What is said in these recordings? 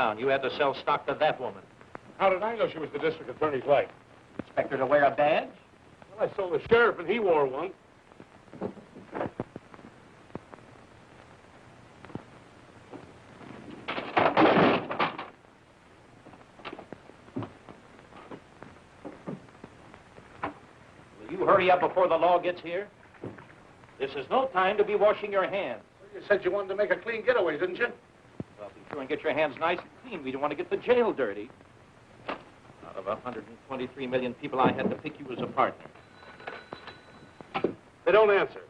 town. You had to sell stock to that woman. How did I know she was the district attorney's wife? Expect her to wear a badge? Well, I sold the sheriff, and he wore one. Will you hurry up before the law gets here? This is no time to be washing your hands. Well, you said you wanted to make a clean getaway, didn't you? Well, be sure and get your hands nice and clean. We don't want to get the jail dirty. Out of 123 million people, I had to pick you as a partner. They don't answer.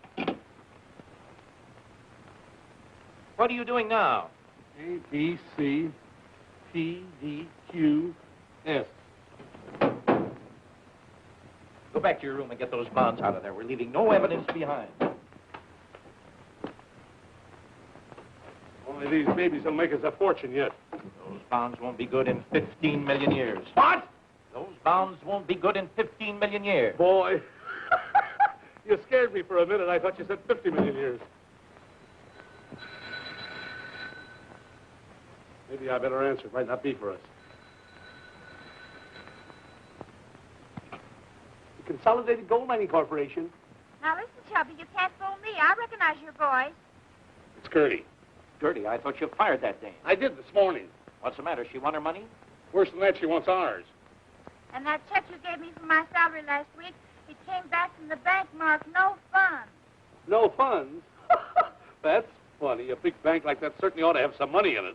What are you doing now? A, B, C, P, D, Q, S. Go back to your room and get those bonds out of there. We're leaving no evidence behind. Only these babies will make us a fortune yet. Those bonds won't be good in 15 million years. What? Those bonds won't be good in 15 million years. Boy, you scared me for a minute. I thought you said 50 million years. Maybe I better answer. It might not be for us. The Consolidated Gold Mining Corporation. Now listen, Chubby, you can't fool me. I recognize your voice. It's Gertie. Gertie, I thought you fired that dame. I did this morning. What's the matter? She won her money? Worse than that, she wants ours. And that check you gave me for my salary last week, it came back from the bank marked no funds. No funds? That's funny. A big bank like that certainly ought to have some money in it.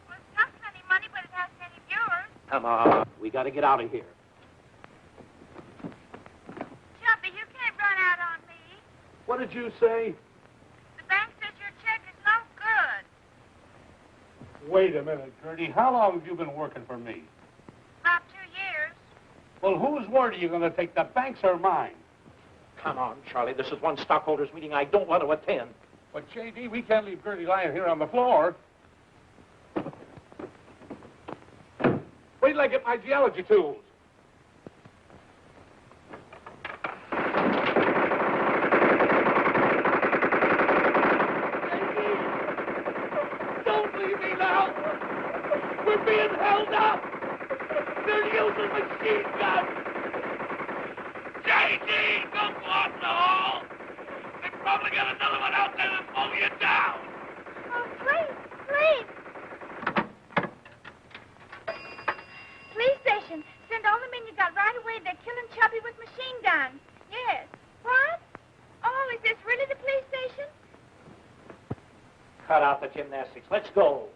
Well, it's got plenty of money, but it hasn't any of yours. Come on. We got to get out of here. Chubby, you can't run out on me. What did you say? The bank says your check is no good. Wait a minute, Gertie. How long have you been working for me? About 2 years. Well, whose word are you going to take, the bank's or mine? Come on, Charlie. This is one stockholders' meeting I don't want to attend. But, J.D., we can't leave Gertie lying here on the floor. Wait till I get my geology tools. Don't leave me now. We're being held up. They're using machine guns. J.D., don't go off the hole. They've probably got another one out there to pull you down. Oh, please, please. Police station. Send all the men you got right away. They're killing Chubby with machine guns. Yes. What? Oh, is this really the police station? Cut out the gymnastics. Let's go.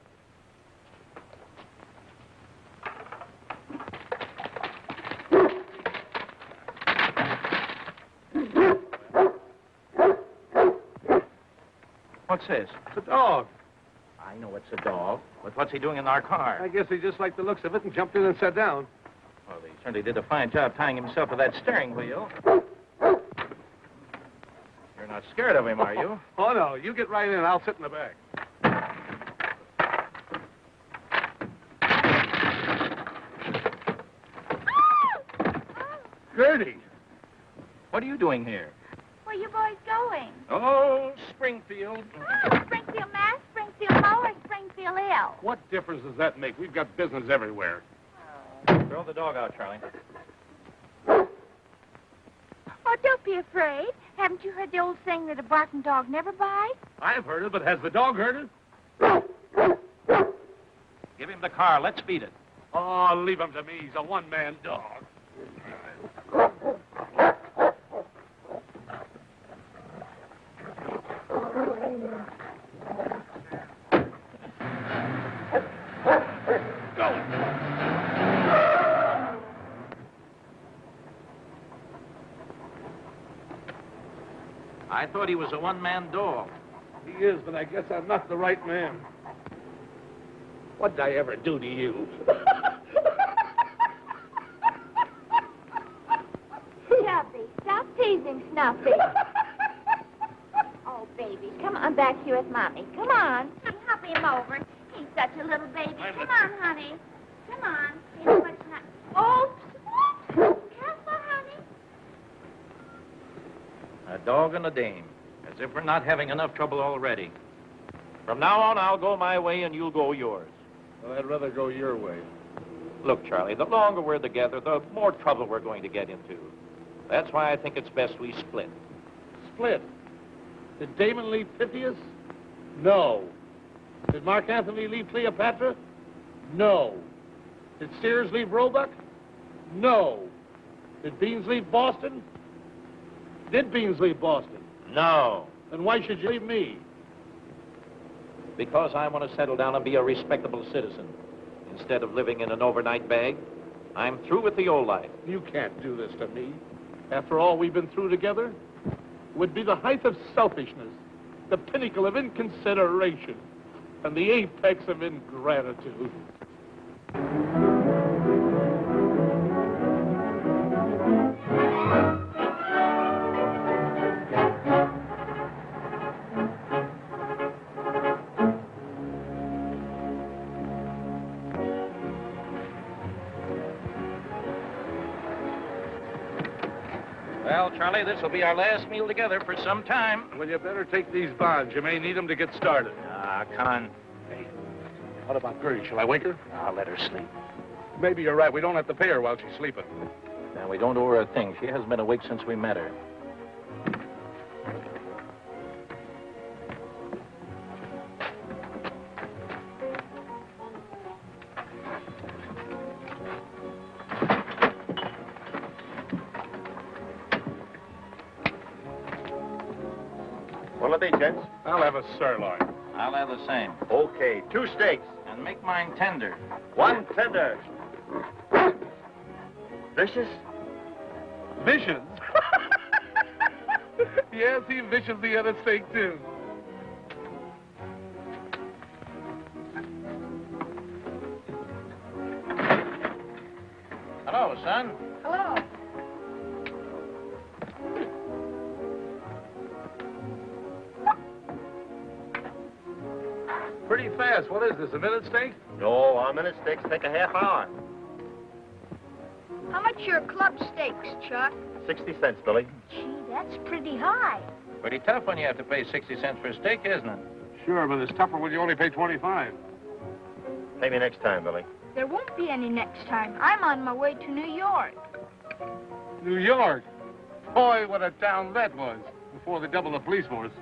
What's this? It's a dog. I know it's a dog, but what's he doing in our car? I guess he just liked the looks of it and jumped in and sat down. Well, he certainly did a fine job tying himself to that steering wheel. You're not scared of him, are you? Oh, no. You get right in. I'll sit in the back. Gertie! What are you doing here? Where you boys going? Oh, Springfield. Oh, Springfield, Mass, Springfield, Mo, or Springfield, L. What difference does that make? We've got business everywhere. Throw the dog out, Charlie. Oh, don't be afraid. Haven't you heard the old saying that a barking dog never bites? I've heard it, but has the dog heard it? Give him the car. Let's beat it. Oh, leave him to me. He's a one-man dog. I thought he was a one-man dog. He is, but I guess I'm not the right man. What did I ever do to you? Chubby, stop teasing Snuffy. Oh, baby, come on back here with Mommy. Come on. Hop him over. He's such a little baby. Come on, honey. Come on. He's much not. Oops. Oops. Careful, honey. A dog and a dame. As if we're not having enough trouble already. From now on, I'll go my way and you'll go yours. Well, I'd rather go your way. Look, Charlie, the longer we're together, the more trouble we're going to get into. That's why I think it's best we split. Split? Did Damon leave Pythias? No. Did Mark Anthony leave Cleopatra? No. Did Sears leave Roebuck? No. Did Beans leave Boston? Did Beans leave Boston? No. Then why should you leave me? Because I want to settle down and be a respectable citizen. Instead of living in an overnight bag, I'm through with the old life. You can't do this to me. After all we've been through together, it would be the height of selfishness, the pinnacle of inconsideration, and the apex of ingratitude. Well, Charlie, this will be our last meal together for some time. Well, you better take these bonds. You may need them to get started. Ah, come on. Hey, what about Gertie? Shall I wake her? I'll let her sleep. Maybe you're right. We don't have to pay her while she's sleeping. Now, we don't owe her a thing. She hasn't been awake since we met her. What'll it be, gents? I'll have a sirloin. I'll have the same. Okay, 2 steaks. And make mine tender. 1 tender. Vicious? Vicious? Yes, he vicious the other steak, too. Hello, son. Hello. Pretty fast. What is this, a minute steak? No, our minute steaks take a half hour. How much are club steaks, Chuck? 60 cents, Billy. Gee, that's pretty high. Pretty tough when you have to pay 60 cents for a steak, isn't it? Sure, but it's tougher when you only pay 25. Pay me next time, Billy. There won't be any next time. I'm on my way to New York. New York? Boy, what a town that was before they doubled the police force.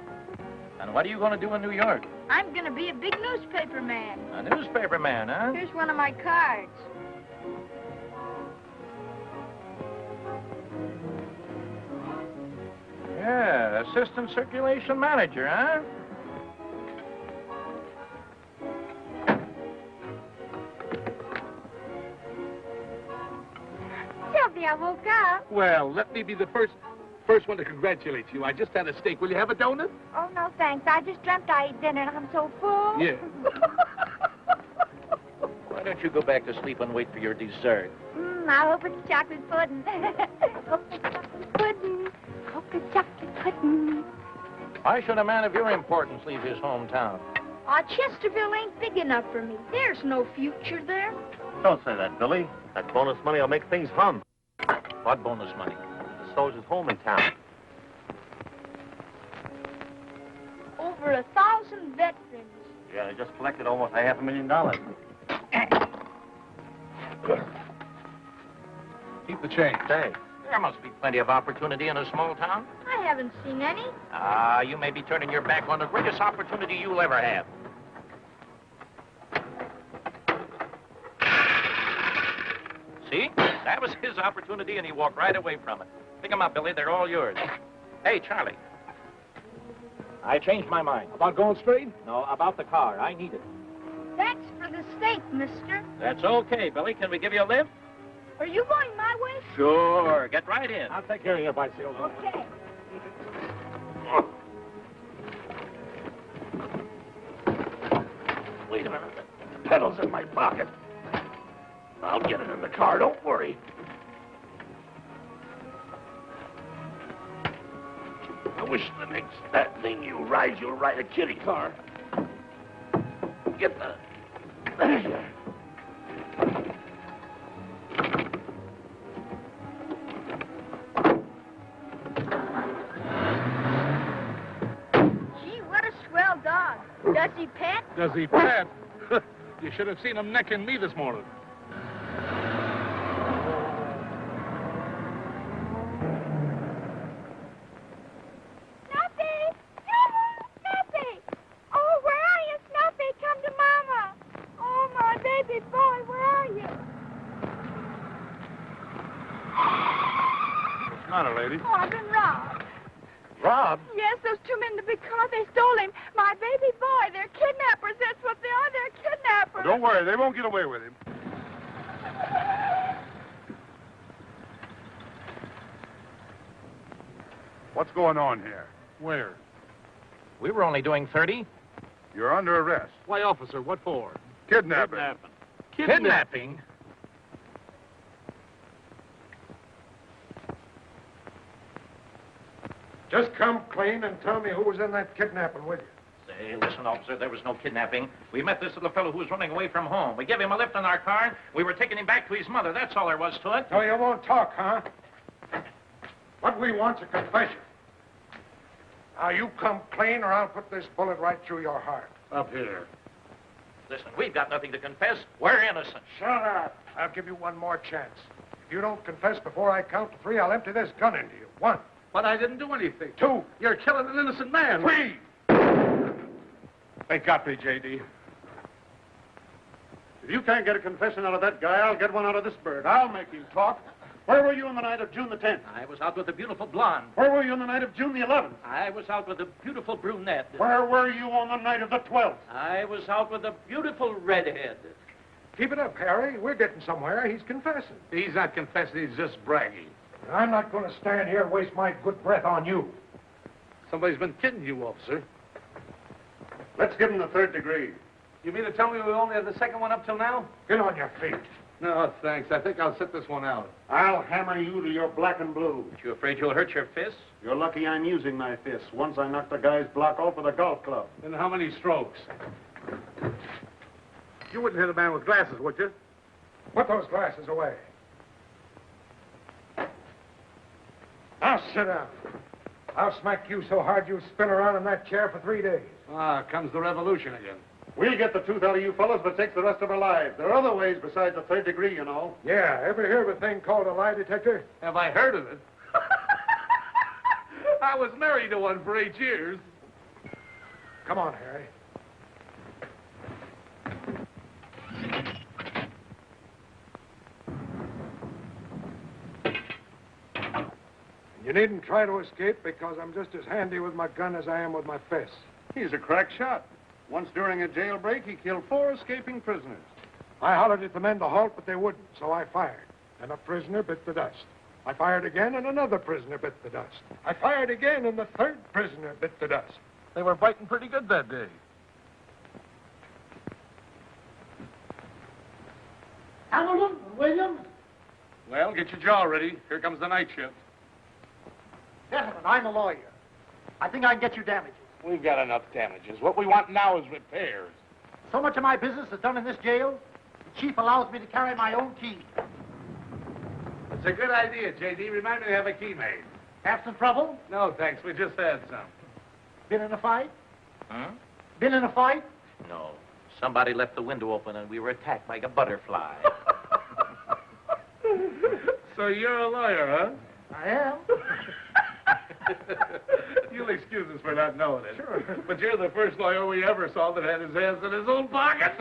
And what are you going to do in New York? I'm going to be a big newspaper man. A newspaper man, huh? Here's one of my cards. Yeah, assistant circulation manager, huh? Sylvia, I woke up. Well, let me be the first one to congratulate you. I just had a steak. Will you have a donut? Oh, no, thanks. I just dreamt I ate dinner and I'm so full. Yeah. Why don't you go back to sleep and wait for your dessert? I hope it's chocolate pudding. Hope it's chocolate pudding. Hope it's chocolate pudding. Why should a man of your importance leave his hometown? Aw, Chesterville ain't big enough for me. There's no future there. Don't say that, Billy. That bonus money will make things hum. What bonus money? The soldier's home in town. Over 1,000 veterans. Yeah, they just collected almost $500,000. Keep the change. Thanks. There must be plenty of opportunity in a small town. I haven't seen any. Ah, you may be turning your back on the greatest opportunity you'll ever have. See? That was his opportunity, and he walked right away from it. Pick 'em up, Billy. They're all yours. Hey, Charlie. I changed my mind. About going straight? No, about the car. I need it. Thanks for the steak, mister. That's okay, Billy. Can we give you a lift? Are you going my way? Sure. Get right in. I'll take care of your bicycle. Okay. Wait a minute. The pedal's in my pocket. I'll get it in the car. Don't worry. I wish the next that thing you ride, you'll ride a kitty car. Get the... There you are. Gee, what a swell dog. Does he pet? Does he pet? You should have seen him necking me this morning. Snuffy! Snuffy! Oh, where are you, Snuffy? Come to Mama. Oh, my baby boy, where are you? What's the matter, lady? Oh, I've been robbed. Robbed? Yes, those two men in the big car, they stole him. My baby boy, they're kidnappers. That's what they are. They're kidnappers. Don't worry, they won't get away with him. What's going on here? Where? We were only doing 30. You're under arrest. Why, officer, what for? Kidnapping. Kidnapping? Just come clean and tell me who was in that kidnapping with you. Say, listen, officer, there was no kidnapping. We met this little fellow who was running away from home. We gave him a lift in our car. We were taking him back to his mother. That's all there was to it. So you won't talk, huh? What we want's a confession. Now, you come clean or I'll put this bullet right through your heart. Up here. Listen, we've got nothing to confess. We're innocent. Shut up. I'll give you one more chance. If you don't confess before I count to 3, I'll empty this gun into you. 1. But I didn't do anything. 2. You're killing an innocent man. 3. They got me, J.D. If you can't get a confession out of that guy, I'll get one out of this bird. I'll make him talk. Where were you on the night of June the 10th? I was out with a beautiful blonde. Where were you on the night of June the 11th? I was out with a beautiful brunette. Where were you on the night of the 12th? I was out with a beautiful redhead. Keep it up, Harry. We're getting somewhere. He's confessing. He's not confessing, he's just bragging. I'm not going to stand here and waste my good breath on you. Somebody's been kidding you, officer. Let's give him the 3rd degree. You mean to tell me we only have the second one up till now? Get on your feet. No, thanks. I think I'll sit this one out. I'll hammer you till you're black and blue. Aren't you afraid you'll hurt your fists? You're lucky I'm using my fists. Once I knocked a guy's block off with a golf club. And how many strokes? You wouldn't hit a man with glasses, would you? Put those glasses away. Now sit down. I'll smack you so hard you'll spin around in that chair for 3 days. Ah, comes the revolution again. We'll get the truth out of you fellas, but it takes the rest of our lives. There are other ways besides the 3rd degree, you know. Yeah, ever hear of a thing called a lie detector? Have I heard of it? I was married to one for 8 years. Come on, Harry. You needn't try to escape because I'm just as handy with my gun as I am with my fists. He's a crack shot. Once during a jailbreak, he killed 4 escaping prisoners. I hollered at the men to halt, but they wouldn't, so I fired. And a prisoner bit the dust. I fired again, and another prisoner bit the dust. I fired again, and the 3rd prisoner bit the dust. They were fighting pretty good that day. Hamilton, Williams. Well, get your jaw ready. Here comes the night shift. Gentlemen, I'm a lawyer. I think I can get you damages. We've got enough damages. What we want now is repairs. So much of my business is done in this jail, the chief allows me to carry my own key. It's a good idea, J.D. Remind me to have a key made. Have some trouble? No, thanks. We just had some. Been in a fight? Huh? Been in a fight? No. Somebody left the window open and we were attacked like a butterfly. So you're a lawyer, huh? I am. You'll excuse us for not knowing it. Sure. But you're the first lawyer we ever saw that had his hands in his own pocket.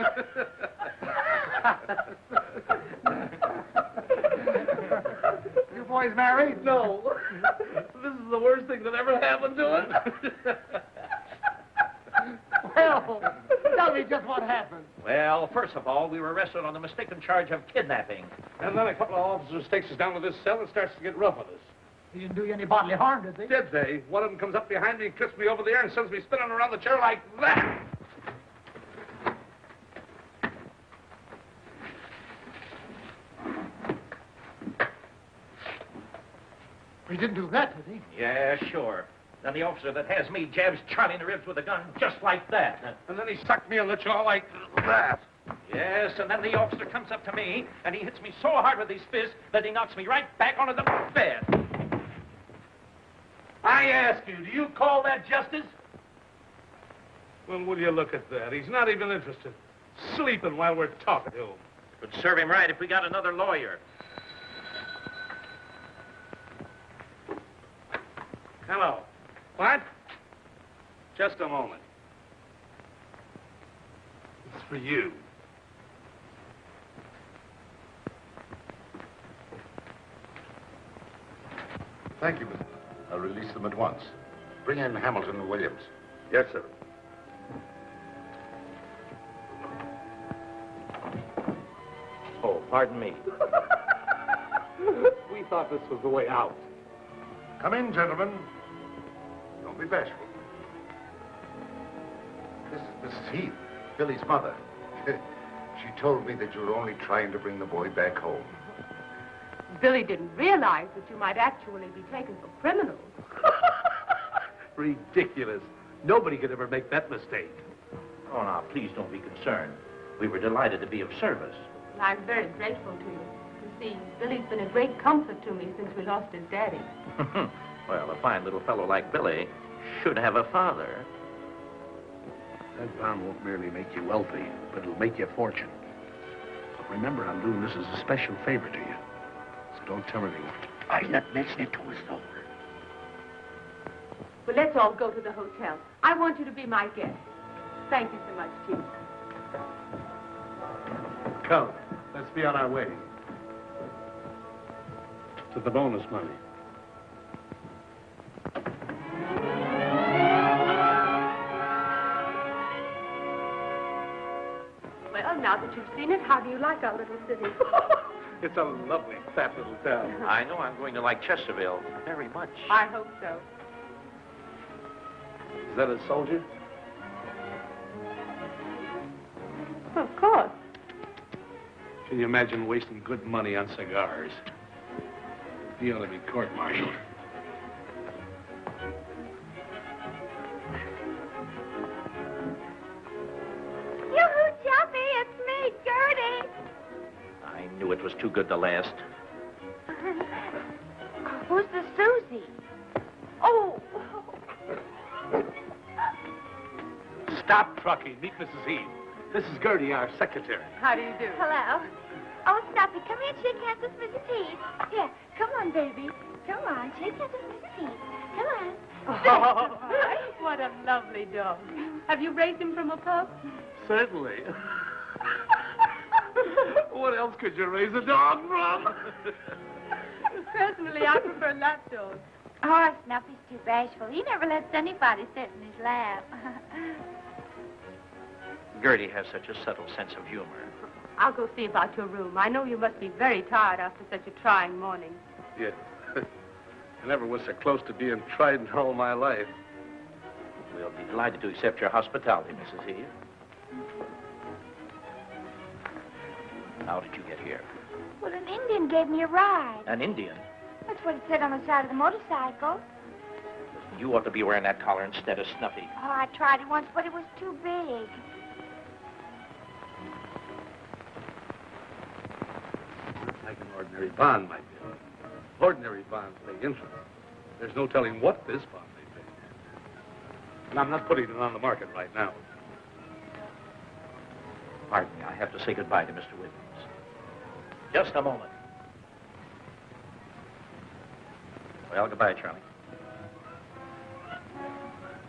You boys married? No. This is the worst thing that ever happened to us. Well, tell me just what happened. Well, first of all, we were arrested on the mistaken charge of kidnapping. And then a couple of officers takes us down to this cell and starts to get rough with us. He didn't do you any bodily harm, did they? Did they? One of them comes up behind me and clips me over the ear and sends me spinning around the chair like that. He didn't do that, did he? Yeah, sure. Then the officer that has me jabs Charlie in the ribs with a gun just like that. And then he sucked me on the jaw like that. Yes, and then the officer comes up to me and he hits me so hard with his fist that he knocks me right back onto the bed. I ask you, do you call that justice? Well, will you look at that? He's not even interested. Sleeping while we're talking to him. Would serve him right if we got another lawyer. Hello. What? Just a moment. It's for you. Thank you, Mr. I'll release them at once. Bring in Hamilton and Williams. Yes, sir. Oh, pardon me. We thought this was the way out. Come in, gentlemen. Don't be bashful. This is Mrs. Heath, Billy's mother. She told me that you were only trying to bring the boy back home. Billy didn't realize that you might actually be taken for criminals. Ridiculous. Nobody could ever make that mistake. Oh, now, please don't be concerned. We were delighted to be of service. And I'm very grateful to you. You see, Billy's been a great comfort to me since we lost his daddy. Well, a fine little fellow like Billy should have a father. That bond won't merely make you wealthy, but it'll make you a fortune. But remember, I'm doing this as a special favor to you. So don't tell anyone. I'm not mentioning it to us, though. Well, let's all go to the hotel. I want you to be my guest. Thank you so much, Chief. Come, let's be on our way. To the bonus money. Well, now that you've seen it, how do you like our little city? It's a lovely, fat little town. I know I'm going to like Chesterville very much. I hope so. Is that a soldier? Of course. Can you imagine wasting good money on cigars? He ought to be court-martialed. Yoo-hoo, Chuffy, it's me, Gertie. I knew it was too good to last. Who's the Susie? Oh. Stop trucking. Meet Mrs. Heath. This is Gertie, our secretary. How do you do? Hello. Oh, Stuffy, come here and shake hands with Mrs. Heath. Here, come on, baby. Come on, shake hands with Mrs. Heath. Come on. Oh, what a lovely dog. Have you raised him from a pup? Certainly. What else could you raise a dog from? Personally, I prefer lap dogs. Oh, Snuffy's too bashful. He never lets anybody sit in his lap. Gertie has such a subtle sense of humor. I'll go see about your room. I know you must be very tired after such a trying morning. Yeah. I never was so close to being tried in all my life. We'll be delighted to accept your hospitality, Mrs. Heath. How did you get here? Well, an Indian gave me a ride. An Indian? That's what it said on the side of the motorcycle. You ought to be wearing that collar instead of Snuffy. Oh, I tried it once, but it was too big. Like an ordinary bond, my dear. Ordinary bonds pay interest. There's no telling what this bond may pay. And I'm not putting it on the market right now. Pardon me, I have to say goodbye to Mr. Williams. Just a moment. Well, goodbye, Charlie.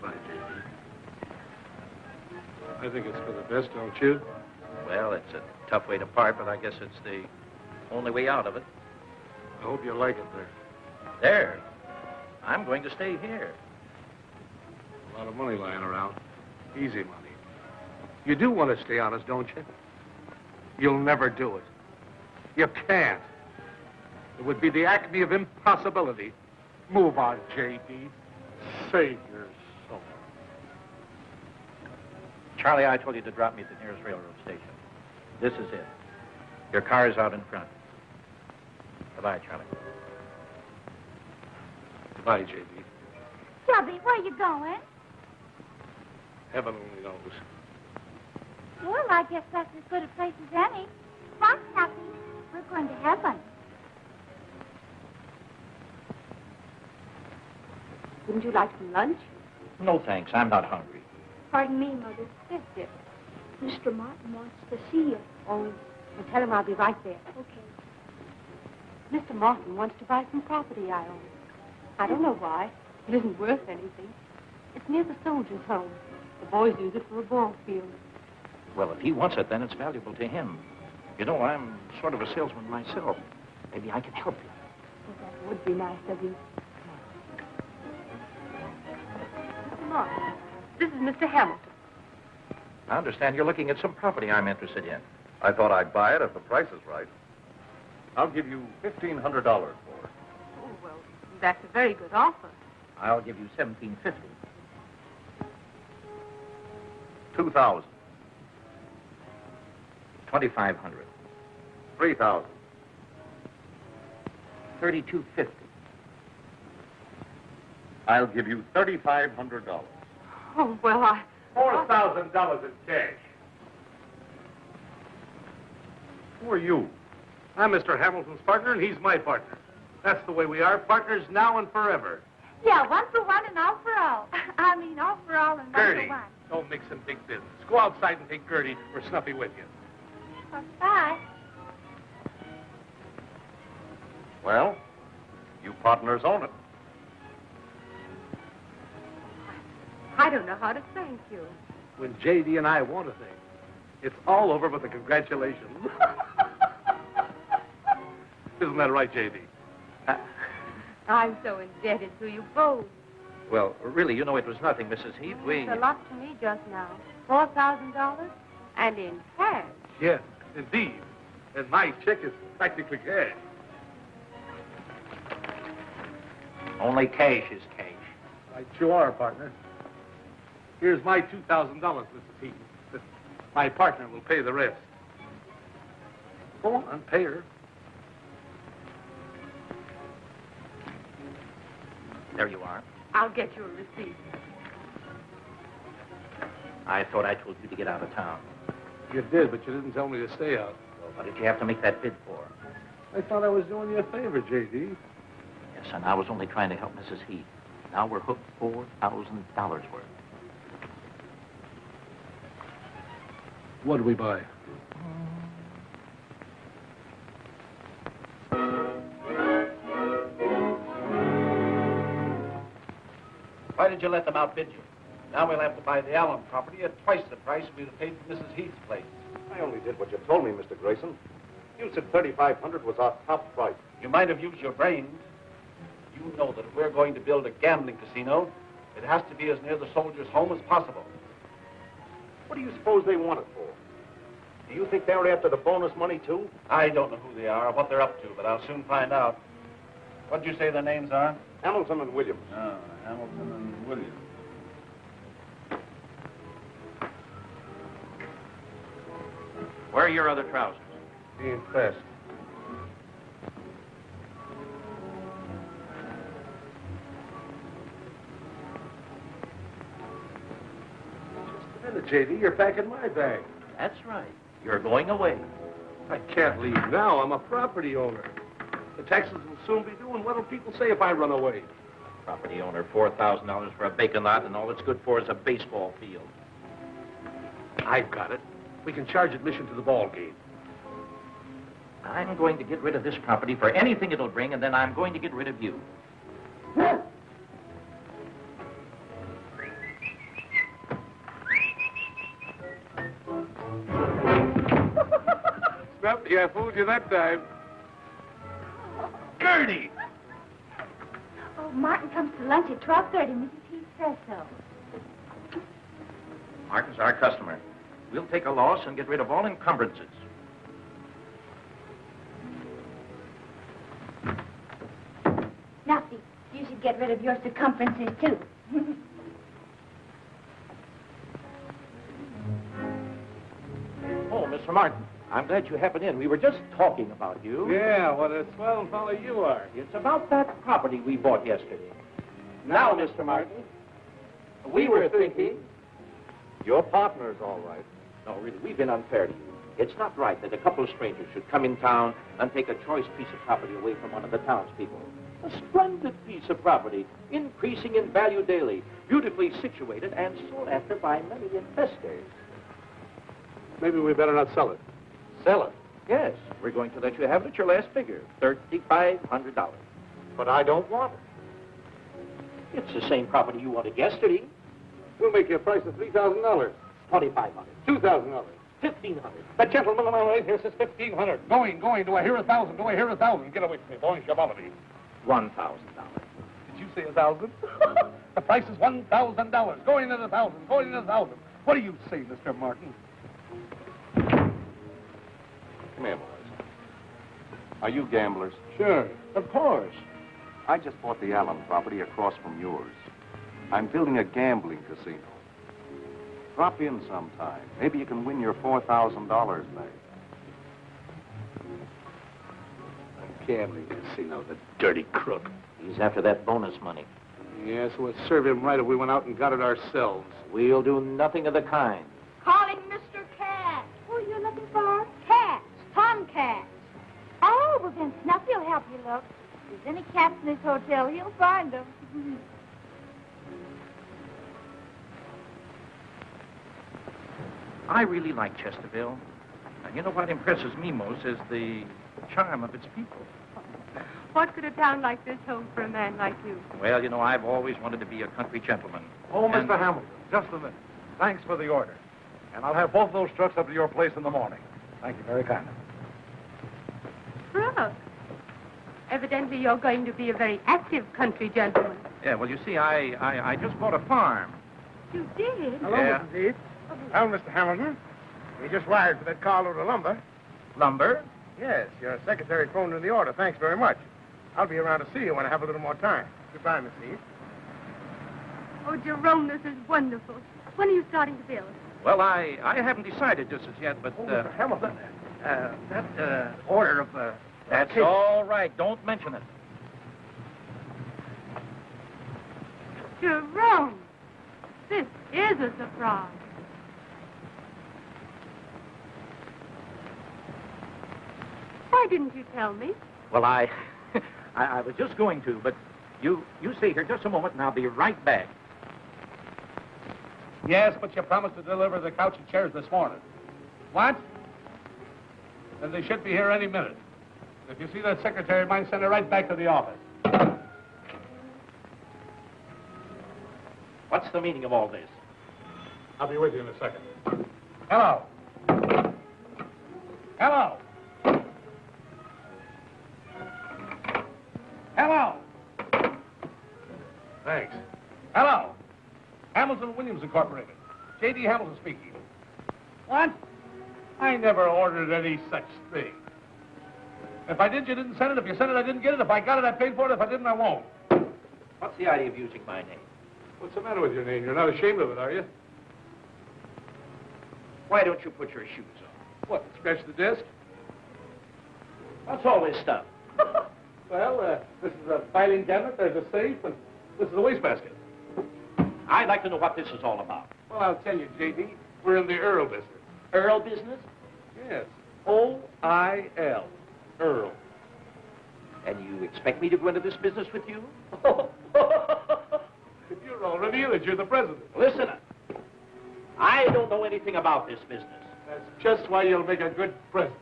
Bye, J.B. I think it's for the best, don't you? Well, it's a tough way to part, but I guess it's the only way out of it. I hope you like it there. There. I'm going to stay here. A lot of money lying around. Easy money. You do want to stay honest, don't you? You'll never do it. You can't. It would be the acme of impossibility. Move on, J.D. Save your soul. Charlie, I told you to drop me at the nearest railroad station. This is it. Your car is out in front. Goodbye, Charlie. Goodbye, J.D. Chubby, where you going? Heaven only knows. Well, I guess that's as good a place as any. Come on, Snuffy. We're going to heaven. Wouldn't you like some lunch? No, thanks. I'm not hungry. Pardon me, Mother. This dip. Mr. Martin wants to see you. Oh, well, tell him I'll be right there. Okay. Mr. Martin wants to buy some property I own. I don't know why. It isn't worth anything. It's near the soldiers' home. The boys use it for a ball field. Well, if he wants it, then it's valuable to him. You know, I'm sort of a salesman myself. Maybe I can help you. Well, that would be nice of you. Mr. Martin, this is Mr. Hamilton. I understand you're looking at some property I'm interested in. I thought I'd buy it if the price is right. I'll give you $1,500 for it. Oh, well, that's a very good offer. I'll give you $1,750. $2,000. $2,500. $3,000. $3,250. I'll give you $3,500. Oh, well, $4,000 in cash. Who are you? I'm Mr. Hamilton's partner, and he's my partner. That's the way we are, partners now and forever. Yeah, one for one and all for all. I mean, all for all and one Gertie, for one. don't mix in big business. Go outside and take Gertie or Snuffy with you. Well, bye. Well, you partners own it. I don't know how to thank you. When J.D. and I want a thing, it's all over but the congratulations. Isn't that right, J.D.? I'm so indebted to you both. Well, really, you know, it was nothing, Mrs. Heath. It's a lot to me just now. $4,000 and in cash. Yes, indeed. And my check is practically cash. Only cash is cash. Right, you are, partner. Here's my $2,000, Mrs. Heath. My partner will pay the rest. Go on, pay her. There you are. I'll get you a receipt. I thought I told you to get out of town. You did, but you didn't tell me to stay out. Well, what did you have to make that bid for? I thought I was doing you a favor, J.D. Yes, and I was only trying to help Mrs. Heath. Now we're hooked $4,000 worth. What do we buy? Why did you let them outbid you? Now we'll have to buy the Allen property at twice the price we'd have paid for Mrs. Heath's place. I only did what you told me, Mr. Grayson. You said $3,500 was our top price. You might have used your brains. You know that if we're going to build a gambling casino, it has to be as near the soldiers' home as possible. What do you suppose they want it for? Do you think they were after the bonus money, too? I don't know who they are or what they're up to, but I'll soon find out. What did you say their names are? Hamilton and Williams. Oh, Hamilton and Williams. Where are your other trousers? Being pressed. Just a minute, J.D. You're packing my bag. That's right. You're going away. I can't leave now. I'm a property owner. The taxes will soon be due, and what'll people say if I run away? Property owner, $4,000 for a vacant lot, and all it's good for is a baseball field. I've got it. We can charge admission to the ball game. I'm going to get rid of this property for anything it'll bring, and then I'm going to get rid of you. Snuffy, I fooled you that time. Gertie! Oh, Martin comes to lunch at 12:30. Mrs. Heath says so. Martin's our customer. We'll take a loss and get rid of all encumbrances. Snuffy, you should get rid of your circumferences, too. Oh, Mr. Martin, I'm glad you happened in. We were just talking about you. Yeah, what a swell fellow you are. It's about that property we bought yesterday. Now, Mr. Martin, we were thinking... Your partner's all right. No, really, we've been unfair to you. It's not right that a couple of strangers should come in town and take a choice piece of property away from one of the townspeople. A splendid piece of property, increasing in value daily, beautifully situated and sought after by many investors. Maybe we better not sell it. Sell it? Yes. We're going to let you have it at your last figure, $3,500. But I don't want it. It's the same property you wanted yesterday. We'll make you a price of $3,000. $2,500. $2,000. $1,500. The gentleman on right here says $1,500. Going. Do I hear 1,000? Do I hear 1,000? Get away from me, boy. Shabality. $1,000. Did you say 1,000? The price is $1,000. Going at 1,000. Going at 1,000. What do you say, Mr. Martin? Come here, boys. Are you gamblers? Sure. Of course. I just bought the Allen property across from yours. I'm building a gambling casino. Drop in sometime. Maybe you can win your $4,000 back. A gambling casino, the dirty crook. He's after that bonus money. Yes, it would serve him right if we went out and got it ourselves. We'll do nothing of the kind. Calling Mr. Cat. Who are you looking for? Cats. Tomcats. Oh, well then Snuffy will help you look. If there's any cats in this hotel, he'll find them. I really like Chesterville. And you know what impresses me most is the charm of its people. What could a town like this hold for a man like you? Well, you know, I've always wanted to be a country gentleman. Oh, And- Mr. Hamilton, just a minute. Thanks for the order. And I'll have both those trucks up to your place in the morning. Thank you very kindly. Brooke. Evidently you're going to be a very active country gentleman. Yeah, well, you see, I just bought a farm. You did? Hello, Yeah. Mrs. Heath. Well, Mr. Hamilton, we just wired for that carload of lumber. Lumber? Yes, your secretary phoned in the order. Thanks very much. I'll be around to see you when I have a little more time. Goodbye, Miss Heath. Oh, Jerome, this is wonderful. When are you starting to build? Well, I haven't decided just as yet, but... Mr. Hamilton, That order of... That's all right. Don't mention it. Jerome, this is a surprise. Why didn't you tell me? Well, I was just going to, but you stay here just a moment, and I'll be right back. Yes, but you promised to deliver the couch and chairs this morning. What? Then they should be here any minute. If you see that secretary of mine, send her right back to the office. What's the meaning of all this? I'll be with you in a second. Hello. Hello. Hello. Thanks. Hello. Hamilton Williams Incorporated. J.D. Hamilton speaking. What? I never ordered any such thing. If I did, you didn't send it. If you sent it, I didn't get it. If I got it, I paid for it. If I didn't, I won't. What's the idea of using my name? What's the matter with your name? You're not ashamed of it, are you? Why don't you put your shoes on? What, scratch the disc? What's all this stuff? Well, this is a filing cabinet, there's a safe, and this is a wastebasket. I'd like to know what this is all about. Well, I'll tell you, J.D., we're in the Earl business. Earl business? Yes. O-I-L. Earl. And you expect me to go into this business with you? You're already in it. You're the president. Listen, I don't know anything about this business. That's just why you'll make a good president.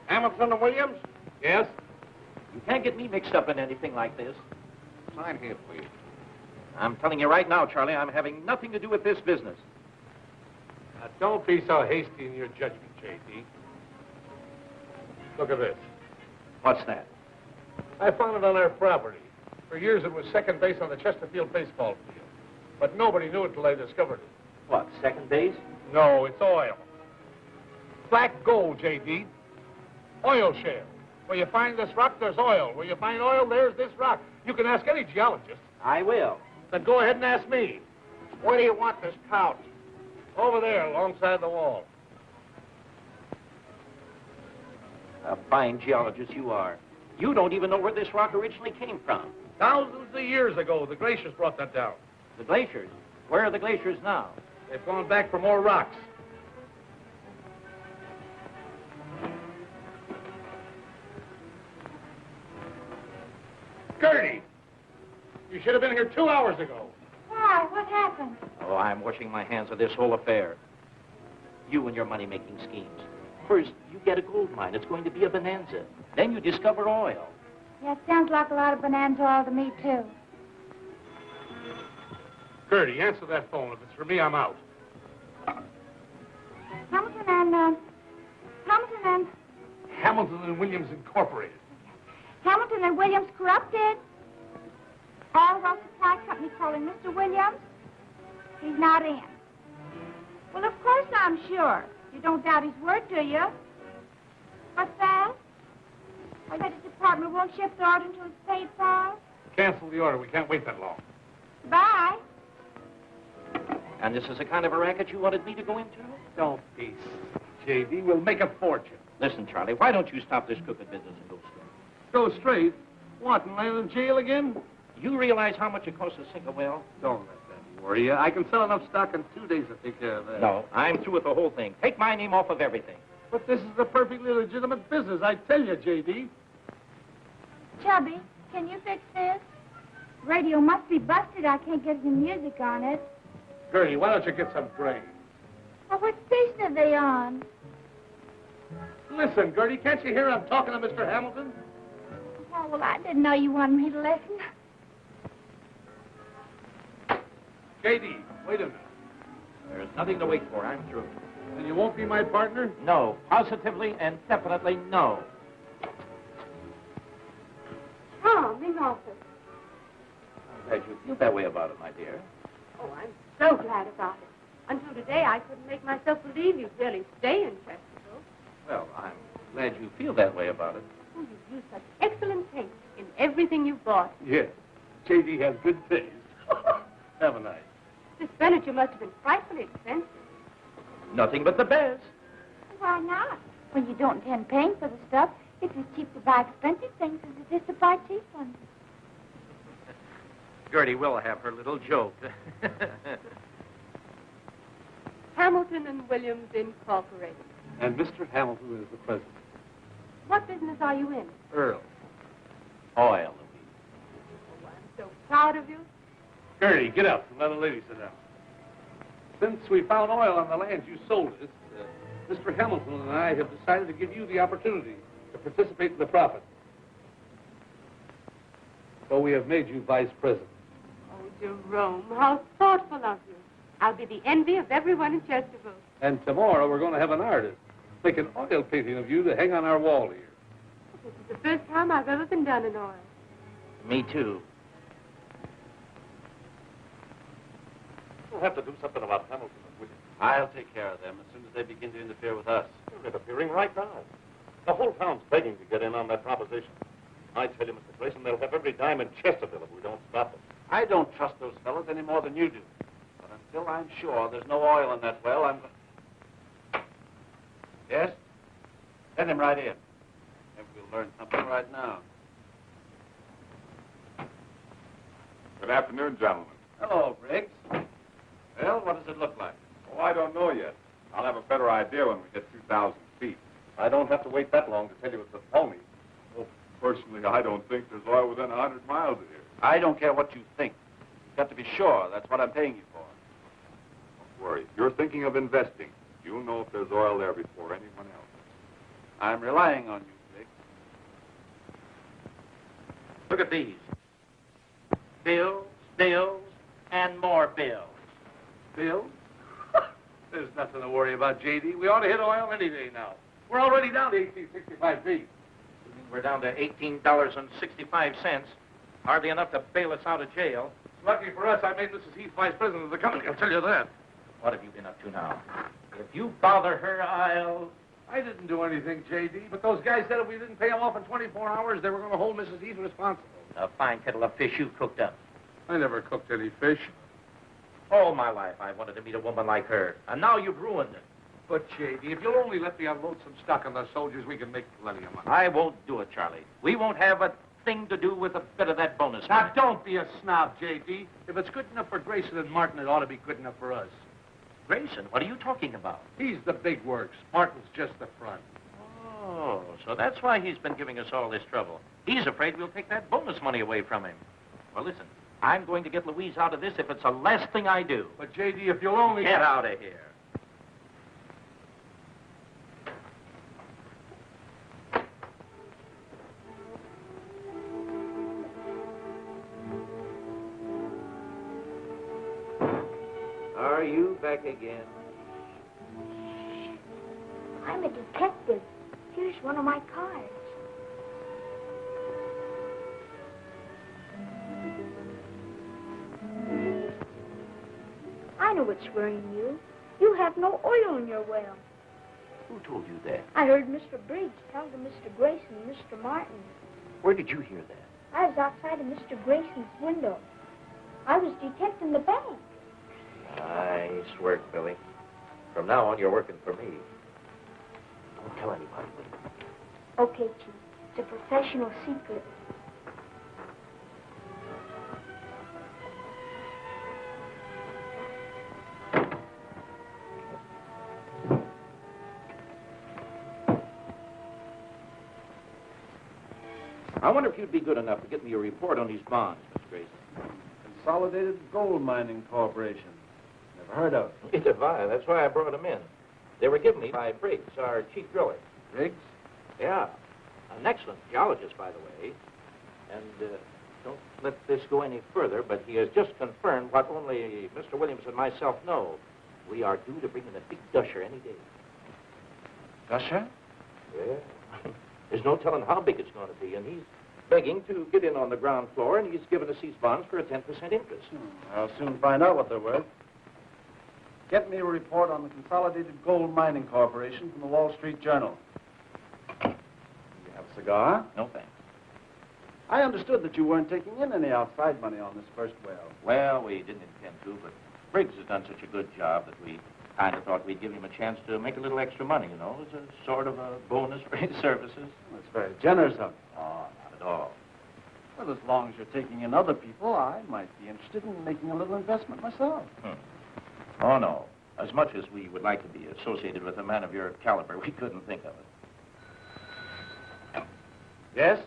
Hamilton and Williams? Yes? You can't get me mixed up in anything like this. Sign here, please. I'm telling you right now, Charlie, I'm having nothing to do with this business. Now, don't be so hasty in your judgment, J.D. Look at this. What's that? I found it on our property. For years, it was second base on the Chesterfield baseball field. But nobody knew it till I discovered it. What, second base? No, it's oil. Black gold, J.D. Oil shale. Where you find this rock, there's oil. Where you find oil, there's this rock. You can ask any geologist. I will. Then go ahead and ask me. Where do you want this couch? Over there, alongside the wall. A fine geologist you are. You don't even know where this rock originally came from. Thousands of years ago, the glaciers brought that down. The glaciers? Where are the glaciers now? They've gone back for more rocks. Gertie! You should have been here 2 hours ago. Why? What happened? Oh, I'm washing my hands of this whole affair. You and your money-making schemes. First, you get a gold mine. It's going to be a bonanza. Then you discover oil. Yeah, it sounds like a lot of bonanza oil to me, too. Gertie, answer that phone. If it's for me, I'm out. Hamilton and Williams Incorporated. Hamilton and Williams corrupted. All Well Supply Company calling Mr. Williams. He's not in. Well, of course I'm sure. You don't doubt his word, do you? What's that? I bet his department won't ship the order until it's paid for. Cancel the order. We can't wait that long. Bye. And this is the kind of a racket you wanted me to go into? Don't be silly, J.D. We'll make a fortune. Listen, Charlie, why don't you stop this crooked business and go straight? Go straight? What, and land in jail again? You realize how much it costs to sink a well? Don't let that worry you. I can sell enough stock in 2 days to take care of that. No, I'm through with the whole thing. Take my name off of everything. But this is a perfectly legitimate business, I tell you, J.D. Chubby, can you fix this? Radio must be busted. I can't get any music on it. Gertie, why don't you get some grain? Oh, what station are they on? Listen, Gertie, can't you hear I'm talking to Mr. Hamilton? Oh, well, I didn't know you wanted me to listen. J.D., wait a minute. There's nothing to wait for. I'm through. And you won't be my partner? No. Positively and definitely no. Tom, in office. I'm glad you feel that way about it, my dear. Oh, I'm so glad about it. Until today, I couldn't make myself believe you'd really stay in Chesterville. Well, I'm glad you feel that way about it. Oh, you've used such excellent taste in everything you've bought. Yes. J.D. has good taste. Have a night. This furniture must have been frightfully expensive. Nothing but the best. Why not? When you don't intend paying for the stuff, it's as cheap to buy expensive things as it is to buy cheap ones. Gertie will have her little joke. Hamilton and Williams Incorporated. And Mr. Hamilton is the president. What business are you in? Earl. Oil, Louise. Oh, I'm so proud of you. Gertie, get up and let a lady sit down. Since we found oil on the land you sold us, Mr. Hamilton and I have decided to give you the opportunity to participate in the profit. So we have made you vice president. Oh, Jerome, how thoughtful of you. I'll be the envy of everyone in Chesterville. And tomorrow we're going to have an artist make an oil painting of you to hang on our wall here. This is the first time I've ever been done in oil. Me too. We'll have to do something about Hamilton and Williams. I'll take care of them as soon as they begin to interfere with us. They're interfering right now. The whole town's begging to get in on that proposition. I tell you, Mr. Grayson, they'll have every dime in Chesterville if we don't stop them. I don't trust those fellows any more than you do. But until I'm sure there's no oil in that well, I'm going... Yes? Send him right in. Maybe we'll learn something right now. Good afternoon, gentlemen. Hello, Briggs. Well, what does it look like? Oh, I don't know yet. I'll have a better idea when we get 2,000 feet. I don't have to wait that long to tell you it's a phony. Well, personally, I don't think there's oil within 100 miles of here. I don't care what you think. You've got to be sure. That's what I'm paying you for. Don't worry. If you're thinking of investing, you'll know if there's oil there before anyone else. I'm relying on you, Briggs. Look at these. Bills, bills, and more bills. Bill? There's nothing to worry about, J.D. We ought to hit oil any day now. We're already down to 1865 feet. We're down to $18.65. Hardly enough to bail us out of jail. Lucky for us, I made Mrs. Heath vice president of the company, I'll tell you that. What have you been up to now? If you bother her, I'll... I didn't do anything, J.D., but those guys said if we didn't pay them off in 24 hours, they were going to hold Mrs. Heath responsible. A fine kettle of fish you cooked up. I never cooked any fish. All my life I wanted to meet a woman like her, and now you've ruined it. But, J.D., if you'll only let me unload some stock on the soldiers, we can make plenty of money. I won't do it, Charlie. We won't have a thing to do with a bit of that bonus. Now, don't be a snob, J.D. If it's good enough for Grayson and Martin, it ought to be good enough for us. Grayson, what are you talking about? He's the big works. Martin's just the front. Oh, so that's why he's been giving us all this trouble. He's afraid we'll take that bonus money away from him. Well, listen, I'm going to get Louise out of this if it's the last thing I do. But, J.D., if you'll only... Get out of here. are you back again? I'm a detective. Here's one of my cards. I know what's worrying you. You have no oil in your well. Who told you that? I heard Mr. Briggs tell to Mr. Grayson and Mr. Martin. Where did you hear that? I was outside of Mr. Grayson's window. I was detecting the bank. Nice work, Billy. From now on, you're working for me. Don't tell anybody. Okay, Chief. It's a professional secret. I wonder if you'd be good enough to get me a report on these bonds, Mr. Grayson. Consolidated Gold Mining Corporation. Never heard of it. Neither have I. That's why I brought them in. They were given me by Briggs, our chief driller. Briggs? Yeah. An excellent geologist, by the way. And don't let this go any further, but he has just confirmed what only Mr. Williams and myself know. We are due to bring in a big gusher any day. Gusher? Yeah. There's no telling how big it's going to be, and he's begging to get in on the ground floor, and he's given us these bonds for a 10% interest. I'll soon find out what they're worth. Get me a report on the Consolidated Gold Mining Corporation from the Wall Street Journal. You have a cigar? No, thanks. I understood that you weren't taking in any outside money on this first well. Well, we didn't intend to, but Briggs has done such a good job that we kind of thought we'd give him a chance to make a little extra money, you know, as a sort of a bonus for his services. That's very generous of you. Oh, not at all. Well, as long as you're taking in other people, I might be interested in making a little investment myself. Oh, no. As much as we would like to be associated with a man of your caliber, we couldn't think of it. Yes?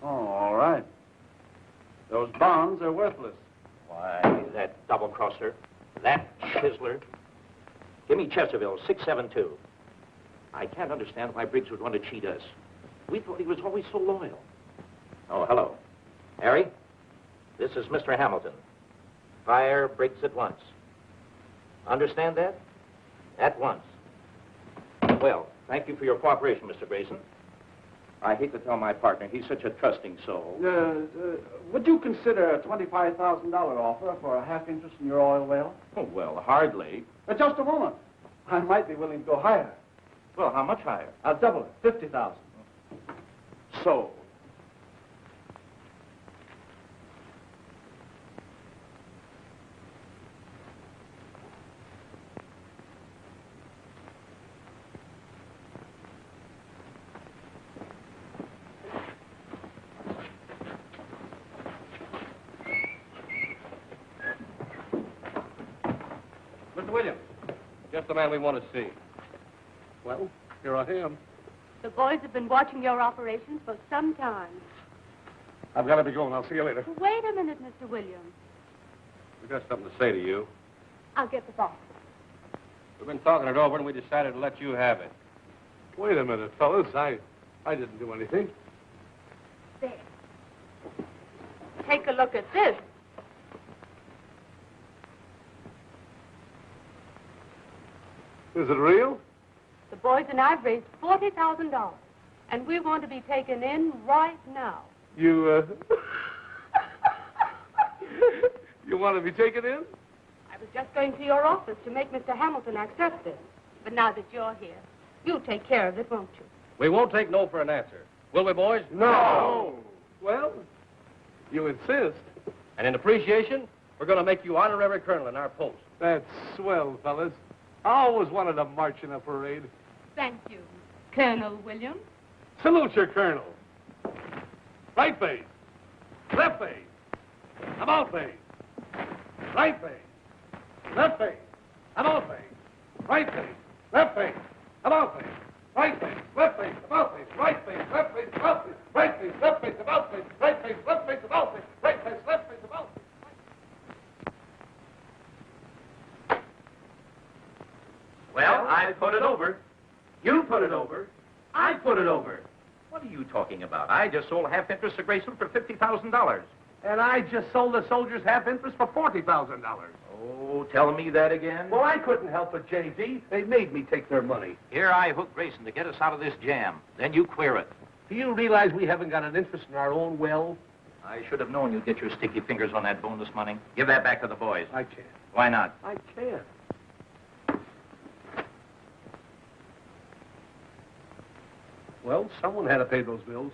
Oh, all right. Those bonds are worthless. Why, that double-crosser, that chiseler. Give me Chesterville, 672. I can't understand why Briggs would want to cheat us. We thought he was always so loyal. Oh, hello. Harry, this is Mr. Hamilton. Fire Briggs at once. Understand that? At once. Well, thank you for your cooperation, Mr. Grayson. I hate to tell my partner, he's such a trusting soul. Would you consider a $25,000 offer for a half interest in your oil well? Oh, well, hardly. Just a moment. I might be willing to go higher. Well, how much higher? I'll double it, $50,000. So. Mr. Williams, just the man we want to see. Well, here I am. The boys have been watching your operations for some time. I've got to be going. I'll see you later. Wait a minute, Mr. Williams. We've got something to say to you. I'll get the box. We've been talking it over, and we decided to let you have it. Wait a minute, fellas. I didn't do anything. There. Take a look at this. Is it real? The boys and I've raised $40,000, and we want to be taken in right now. You, you want to be taken in? I was just going to your office to make Mr. Hamilton accept it. But now that you're here, you'll take care of it, won't you? We won't take no for an answer. Will we, boys? No. Well, you insist. And in appreciation, we're going to make you honorary colonel in our post. That's swell, fellas. I always wanted to march in a parade. Thank you, Colonel Williams. Salute your colonel. Right face. Left face. About face. Right face. Left face. About face. Right face. Left face. About face. Right face. Left face. About face. Right face. Left face. About face. Right face. Left face. About face. Right face. Left face. About face. Right face. Left face. About face. Well, I put it over. You put it over. I put it over. What are you talking about? I just sold half interest to Grayson for $50,000. And I just sold the soldiers half interest for $40,000. Oh, tell me that again. Well, I couldn't help it, J.D. They made me take their money. Here I hook Grayson to get us out of this jam. Then you clear it. Do you realize we haven't got an interest in our own well? I should have known you'd get your sticky fingers on that bonus money. Give that back to the boys. I can't. Why not? I can't. Well, someone had to pay those bills.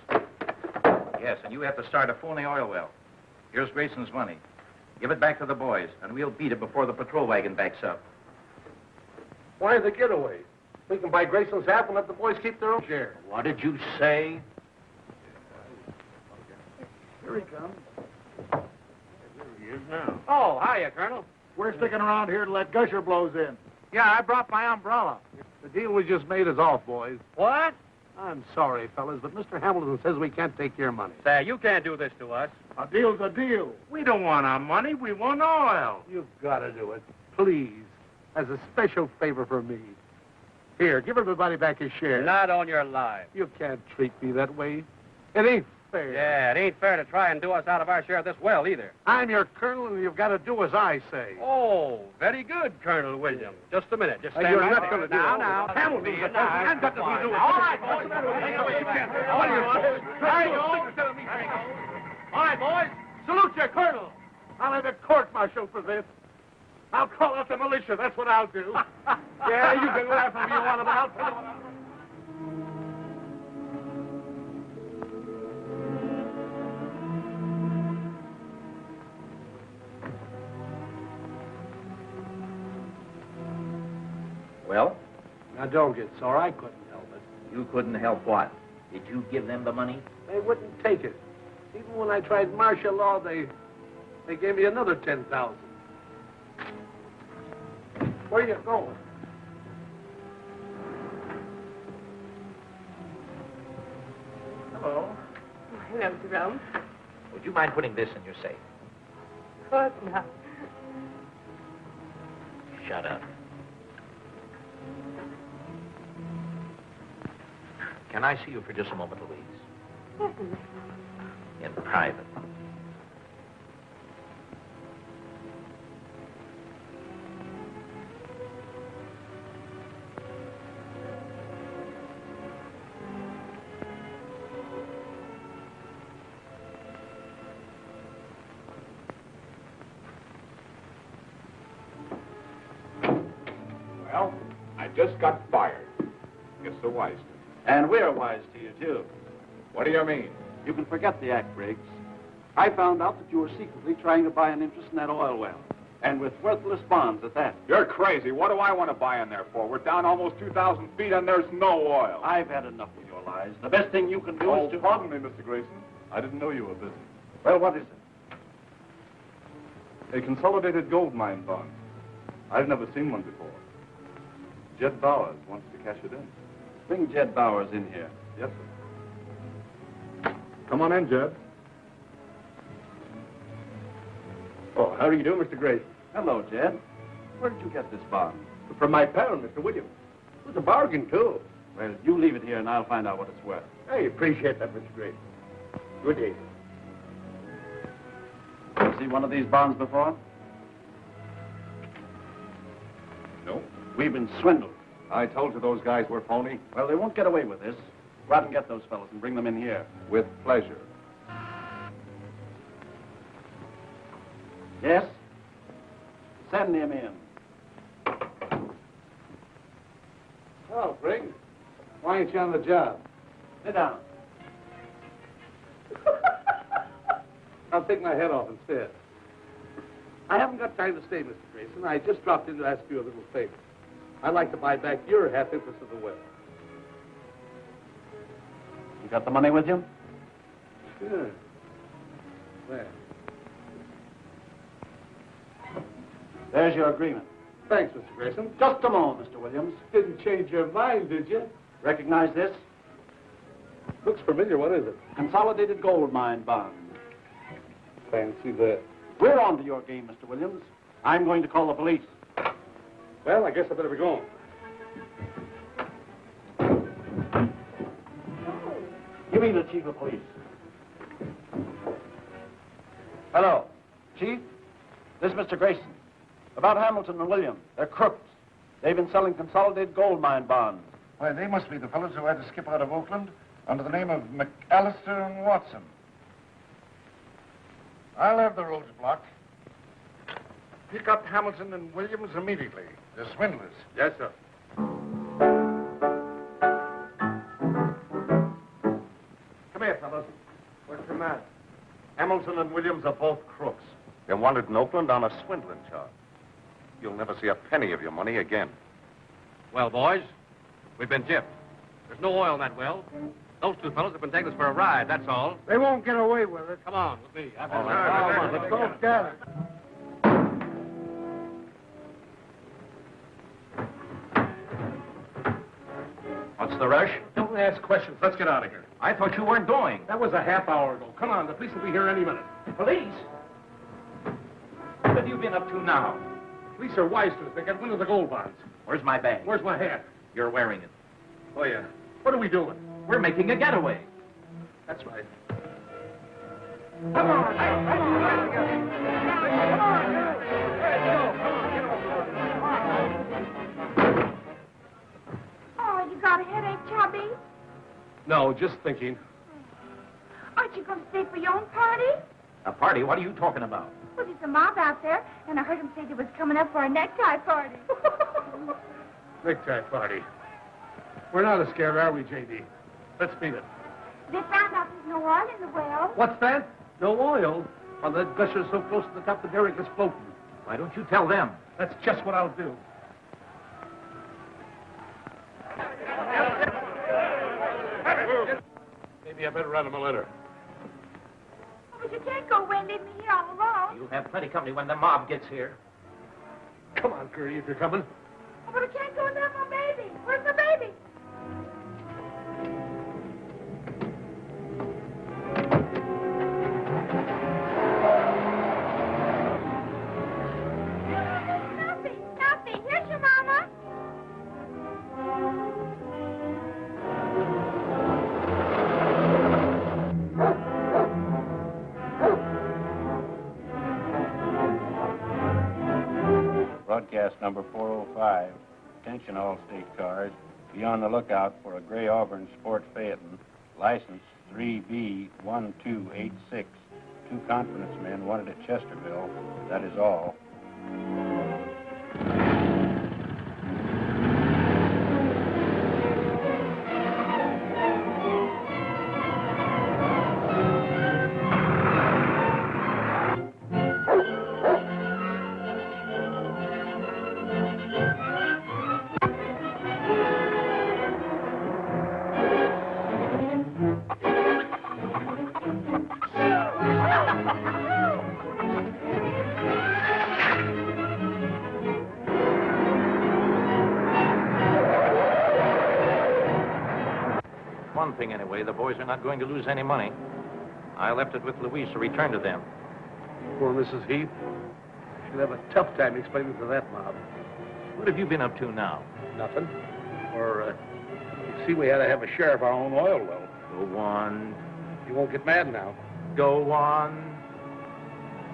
Yes, and you have to start a phony oil well. Here's Grayson's money. Give it back to the boys, and we'll beat it before the patrol wagon backs up. Why the getaway? We can buy Grayson's half and let the boys keep their own share. What did you say? Here he comes. There he is now. Oh, hiya, Colonel. We're sticking around here to let gusher blows in. Yeah, I brought my umbrella. The deal we just made is off, boys. What? I'm sorry, fellas, but Mr. Hamilton says we can't take your money. Say, you can't do this to us. A deal's a deal. We don't want our money. We want oil. You've got to do it, please, as a special favor for me. Here, give everybody back his share. Not on your life. You can't treat me that way. It ain't fair. Yeah, it ain't fair to try and do us out of our share of this well, either. I'm your colonel, and you've got to do as I say. Oh, very good, Colonal Williams. Just a minute. Just stand You're right not there. going to do Now, it. now. Hamilton's the president. I've got nothing to do with it. All right, boys. What are you doing? There you go. All right, boys. Salute your colonel. I'll have a court-martial for this. I'll call out the militia. That's what I'll do. Yeah, you can laugh if you want, but I'll tell you. Well, Now, don't get sore. I couldn't help it. you couldn't help what? Did you give them the money? They wouldn't take it. Even when I tried martial law, they gave me another $10,000. Where you going? Hello. Hello, Jerome. Would you mind putting this in your safe? Of course not. Shut up. Can I see you for just a moment, Louise? Certainly. In private. Well, I just got fired. Guess so wise. And we're wise to you, too. What do you mean? You can forget the act, Briggs. I found out that you were secretly trying to buy an interest in that oil well. And with worthless bonds at that. You're crazy. What do I want to buy in there for? We're down almost 2,000 feet and there's no oil. I've had enough of your lies. The best thing you can do is to... Pardon me, Mr. Grayson. I didn't know you were busy. Well, what is it? A consolidated gold mine bond. I've never seen one before. Jed Bowers wants to cash it in. Bring Jed Bowers in here. Yes, sir. Come on in, Jed. Oh, how do you do, Mr. Grayson? Hello, Jed. Where did you get this bond? From my pal, Mr. Williams. It was a bargain, too. Well, you leave it here and I'll find out what it's worth. I appreciate that, Mr. Grayson. Good day. You see one of these bonds before? No. We've been swindled. I told you those guys were phony. Well, they won't get away with this. Go out and get those fellas and bring them in here. With pleasure. Yes? Send him in. Oh, Briggs. Why ain't you on the job? Sit down. I'll take my head off instead. I haven't got time to stay, Mr. Grayson. I just dropped in to ask you a little favor. I'd like to buy back your half interest of the well. You got the money with you? Sure. There. There's your agreement. Thanks, Mr. Grayson. Just a moment, Mr. Williams. Didn't change your mind, did you? Recognize this? Looks familiar. What is it? Consolidated gold mine bond. Fancy that. We're on to your game, Mr. Williams. I'm going to call the police. Well, I guess I better be going. You mean the chief of police? Hello. Chief, this is Mr. Grayson. About Hamilton and Williams. They're crooks. They've been selling consolidated gold mine bonds. Why, they must be the fellows who had to skip out of Oakland under the name of McAllister and Watson. I'll have the roads blocked. Pick up Hamilton and Williams immediately. They're swindlers. Yes, sir. Come here, fellows. What's the matter? Hamilton and Williams are both crooks. They're wanted in Oakland on a swindling charge. You'll never see a penny of your money again. Well, boys, we've been gypped. There's no oil in that well. Those two fellows have been taking us for a ride, that's all. They won't get away with it. Come on, with me. All right, let's go get it. What's the rush? Don't ask questions. Let's get out of here. I thought you weren't going. That was a half hour ago. Come on, the police will be here any minute. Police? What have you been up to now? Police are wise to us. They got wind of the gold bonds. Where's my bag? Where's my hat? You're wearing it. Oh, yeah. What are we doing? We're making a getaway. That's right. Come on, come on. Come on, let's go. Come on, get over. Oh, you got a headache, Chubby? No, just thinking. Aren't you going to stay for your own party? A party? What are you talking about? Well, there's a mob out there, and I heard him say they was coming up for a necktie party. Necktie party. We're not as scared, are we, J.D.? Let's beat it. They found out there's no oil in the well. What's that? No oil? Well, that gusher's so close to the top, the derrick is floating. Why don't you tell them? That's just what I'll do. Maybe I better write him a letter. But you can't go away and leave me here all alone. You'll have plenty company when the mob gets here. Come on, Curry, if you're coming. Oh, but I can't go without my baby. Where's my baby? Nothing. Here's your mama. Broadcast number 405. Attention all state cars. Be on the lookout for a gray Auburn Sport Phaeton. License 3B1286. 2 confidence men wanted at Chesterville. That is all. One thing, anyway, the boys are not going to lose any money. I left it with Louise to return to them. Poor Mrs. Heath. She'll have a tough time explaining to that mob. What have you been up to now? Nothing. Or, you see, we had to have a share of our own oil well. Go on. You won't get mad now. Go on.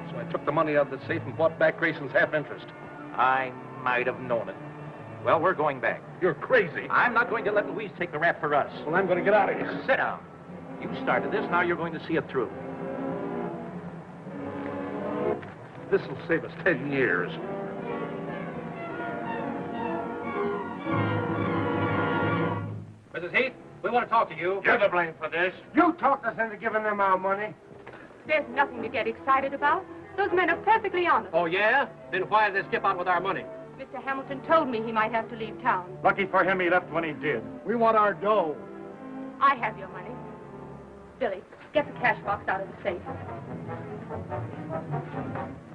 So I took the money out of the safe and bought back Grayson's half interest. I might have known it. Well, we're going back. You're crazy. I'm not going to let Louise take the rap for us. Well, I'm going to get out of here. Sit down. You started this, now you're going to see it through. This will save us 10 years. Mrs. Heath, we want to talk to you. You're to blame for this. You talked us into giving them our money. There's nothing to get excited about. Those men are perfectly honest. Oh, yeah? Then why did they skip out with our money? Mr. Hamilton told me he might have to leave town. Lucky for him he left when he did. We want our dough. I have your money. Billy, get the cash box out of the safe.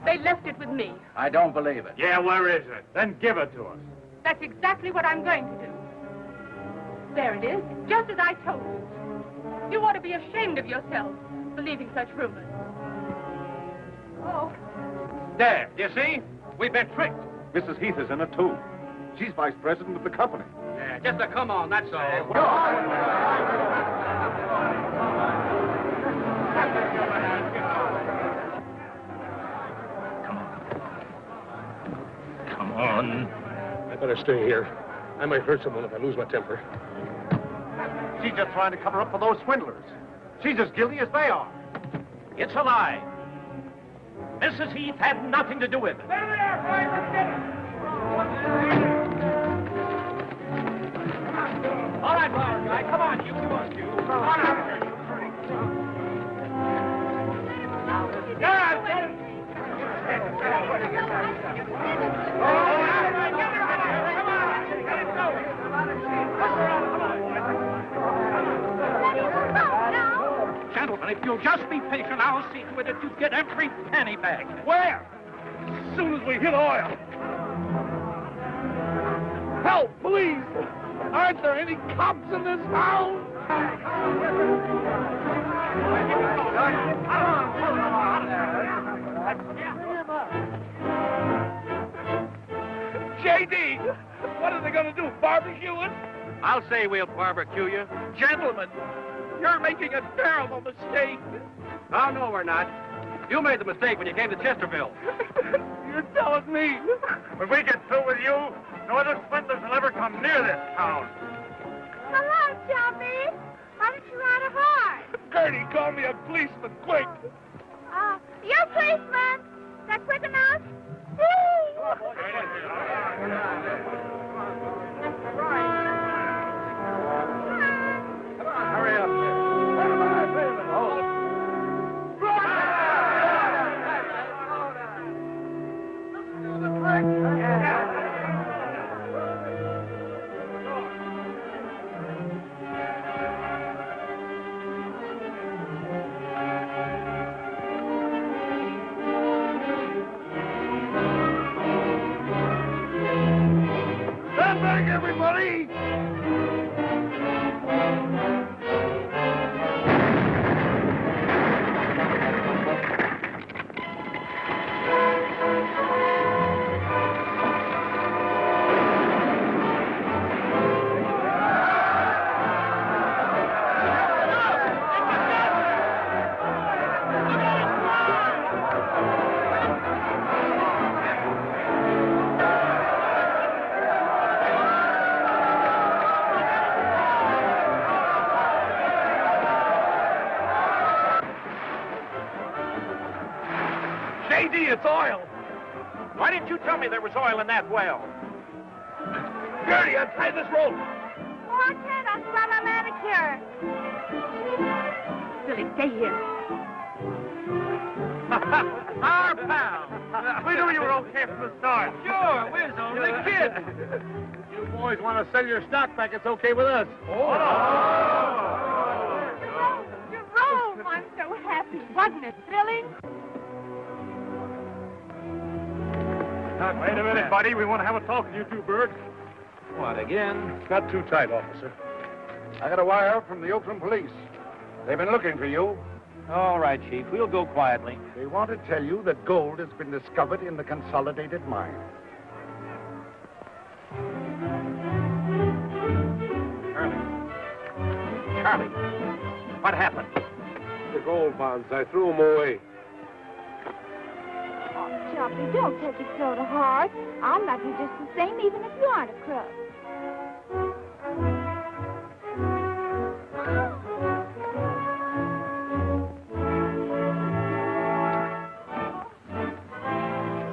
They left it with me. I don't believe it. Yeah, where is it? Then give it to us. That's exactly what I'm going to do. There it is, just as I told you. You ought to be ashamed of yourself, believing such rumors. Oh. There, you see? We've been tricked. Mrs. Heath is in it, too. She's vice president of the company. Yeah, just a come on, that's all. on. I better stay here. I might hurt someone if I lose my temper. She's just trying to cover up for those swindlers. She's as guilty as they are. It's a lie. Mrs. Heath had nothing to do with it. There they are, boys. Let's get them. All right, flower guy, come on, you. Come on out here. Gentlemen, if you'll just be patient, I'll see to it that you get every penny back. Where? As soon as we hit oil. Help, please! Aren't there any cops in this town? J.D., what are they going to do, barbecue us? I'll say we'll barbecue you. Gentlemen, you're making a terrible mistake. Oh, no, we're not. You made the mistake when you came to Chesterville. You're telling me. When we get through with you, no other swindlers will ever come near this town. Hello, Chubby. Why don't you ride a horse? Gertie, call me a policeman, quick. You policeman. Is that quick enough? Hurry up. Stand back, everybody! J.D., it's oil. Why didn't you tell me there was oil in that well? Gertie, untie this rope. Oh, I can't. I'll start my manicure. Billy, stay here. Our pal. We knew you were okay from the start. Sure, we're only kids. You boys want to sell your stock back, it's okay with us. Jerome, I'm so happy. Wasn't it thrilling? Wait a minute, buddy. We want to have a talk with you two birds. What, again? Not too tight, officer. I got a wire from the Oakland police. They've been looking for you. All right, Chief. We'll go quietly. They want to tell you that gold has been discovered in the Consolidated Mine. Charlie, what happened? The gold bonds, I threw them away. Oh, Chubby, don't take it so to heart. I'll love you just the same, even if you aren't a crook.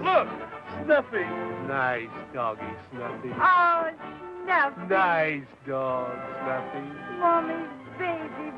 Look, Snuffy. Nice doggy, Snuffy. Oh, Snuffy. Nice dog, Snuffy. Mommy's baby